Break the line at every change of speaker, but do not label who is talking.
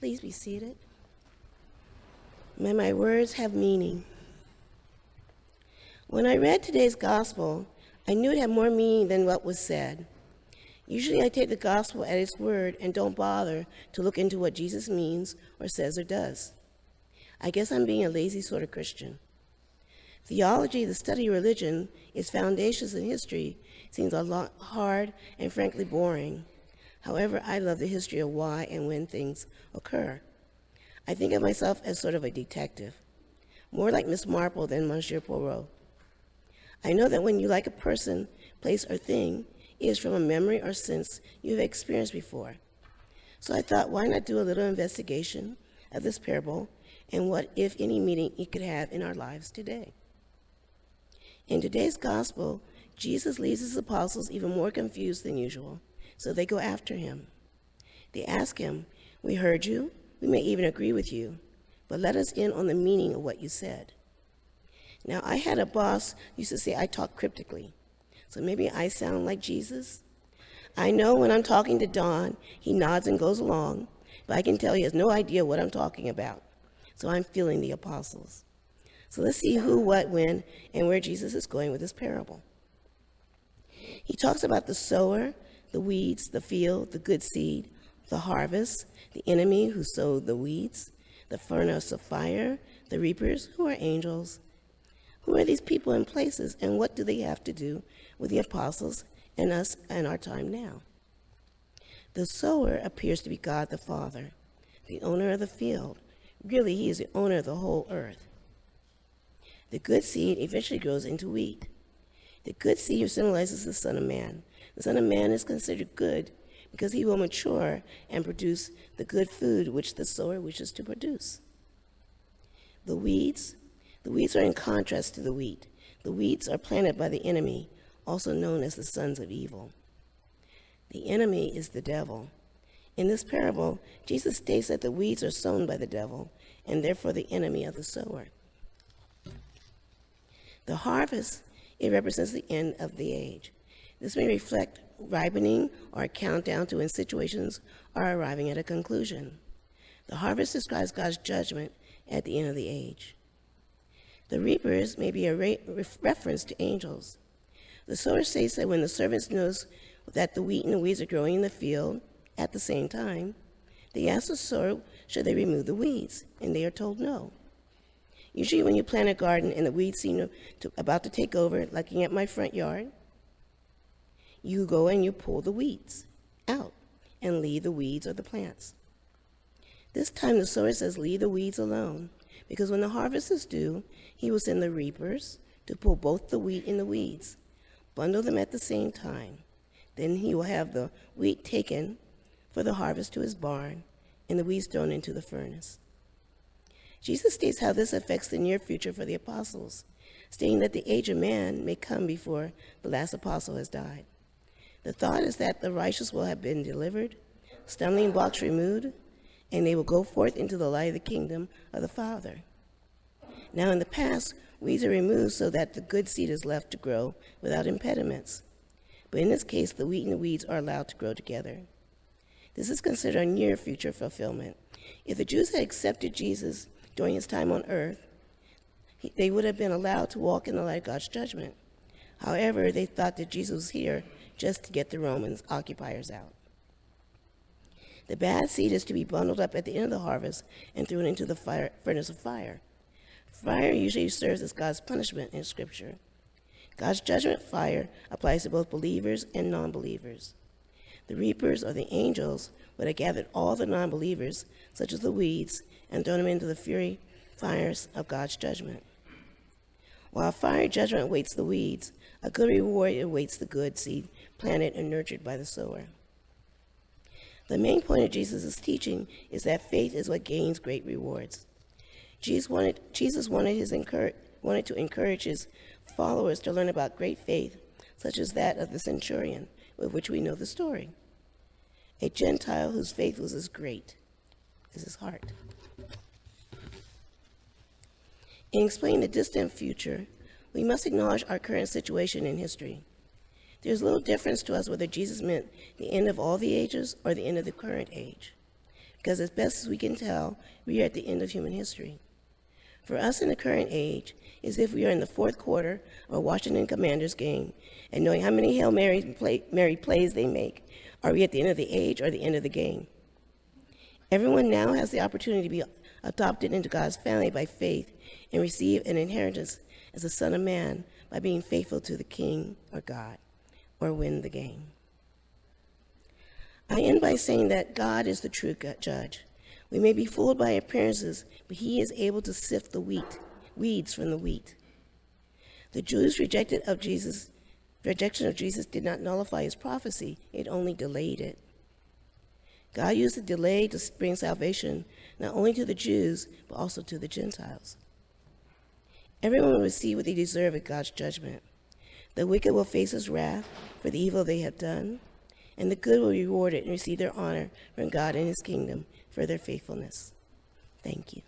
Please be seated. May my words have meaning. When I read today's gospel, I knew it had more meaning than what was said. Usually I take the gospel at its word and don't bother to look into what Jesus means or says or does. I guess I'm being a lazy sort of Christian. Theology, the study of religion, its foundations in history, seems a lot hard and frankly boring. However, I love the history of why and when things occur. I think of myself as sort of a detective, more like Miss Marple than Monsieur Poirot. I know that when you like a person, place, or thing, it is from a memory or sense you've experienced before. So I thought, why not do a little investigation of this parable and what, if any, meaning it could have in our lives today. In today's gospel, Jesus leaves his apostles even more confused than usual, so they go after him. They ask him, "We heard you, we may even agree with you, but let us in on the meaning of what you said." Now, I had a boss who used to say I talk cryptically, so maybe I sound like Jesus. I know when I'm talking to Don, he nods and goes along, but I can tell he has no idea what I'm talking about, so I'm feeling the apostles. So let's see who, what, when, and where Jesus is going with this parable. He talks about the sower, the weeds, the field, the good seed, the harvest, the enemy who sowed the weeds, the furnace of fire, the reapers who are angels. Who are these people and places, and what do they have to do with the apostles and us and our time now? The sower appears to be God the Father, the owner of the field. Really, he is the owner of the whole earth. The good seed eventually grows into wheat. The good seed symbolizes the Son of Man. The Son of Man is considered good because he will mature and produce the good food which the sower wishes to produce. The weeds are in contrast to the wheat. The weeds are planted by the enemy, also known as the sons of evil. The enemy is the devil. In this parable, Jesus states that the weeds are sown by the devil and therefore the enemy of the sower. The harvest, it represents the end of the age. This may reflect ripening or a countdown to when situations are arriving at a conclusion. The harvest describes God's judgment at the end of the age. The reapers may be a reference to angels. The sower states that when the servants knows that the wheat and the weeds are growing in the field at the same time, they ask the sower, should they remove the weeds? And they are told no. Usually when you plant a garden and the weeds seem about to take over, like at my front yard, you go and you pull the weeds out and leave the weeds or the plants. This time the sower says, leave the weeds alone, because when the harvest is due, he will send the reapers to pull both the wheat and the weeds, bundle them at the same time. Then he will have the wheat taken for the harvest to his barn and the weeds thrown into the furnace. Jesus states how this affects the near future for the apostles, stating that the age of man may come before the last apostle has died. The thought is that the righteous will have been delivered, stumbling blocks removed, and they will go forth into the light of the kingdom of the Father. Now in the past, weeds are removed so that the good seed is left to grow without impediments. But in this case, the wheat and the weeds are allowed to grow together. This is considered a near future fulfillment. If the Jews had accepted Jesus during his time on earth, they would have been allowed to walk in the light of God's judgment. However, they thought that Jesus was here just to get the Roman occupiers out. The bad seed is to be bundled up at the end of the harvest and thrown into the furnace of fire. Fire usually serves as God's punishment in Scripture. God's judgment fire applies to both believers and non-believers. The reapers, or the angels, would have gathered all the non-believers, such as the weeds, and thrown them into the fury fires of God's judgment. While fiery judgment awaits the weeds, a good reward awaits the good seed planted and nurtured by the sower. The main point of Jesus' teaching is that faith is what gains great rewards. Jesus wanted to encourage his followers to learn about great faith, such as that of the centurion, with which we know the story. A Gentile whose faith was as great as his heart. In explaining the distant future, we must acknowledge our current situation in history. There's little difference to us whether Jesus meant the end of all the ages or the end of the current age. because as best as we can tell, we are at the end of human history. For us in the current age, it's as if we are in the fourth quarter of a Washington Commanders game, and knowing how many Hail Mary plays they make, are we at the end of the age or the end of the game? Everyone now has the opportunity to be adopted into God's family by faith and receive an inheritance as a son of man by being faithful to the King or God, or win the game. I end by saying that God is the true judge. We may be fooled by appearances, but he is able to sift the weeds from the wheat. The Jews' rejection of Jesus did not nullify his prophecy, it only delayed it. God used the delay to bring salvation not only to the Jews, but also to the Gentiles. Everyone will receive what they deserve at God's judgment. The wicked will face his wrath for the evil they have done, and the good will be rewarded and receive their honor from God and his kingdom for their faithfulness. Thank you.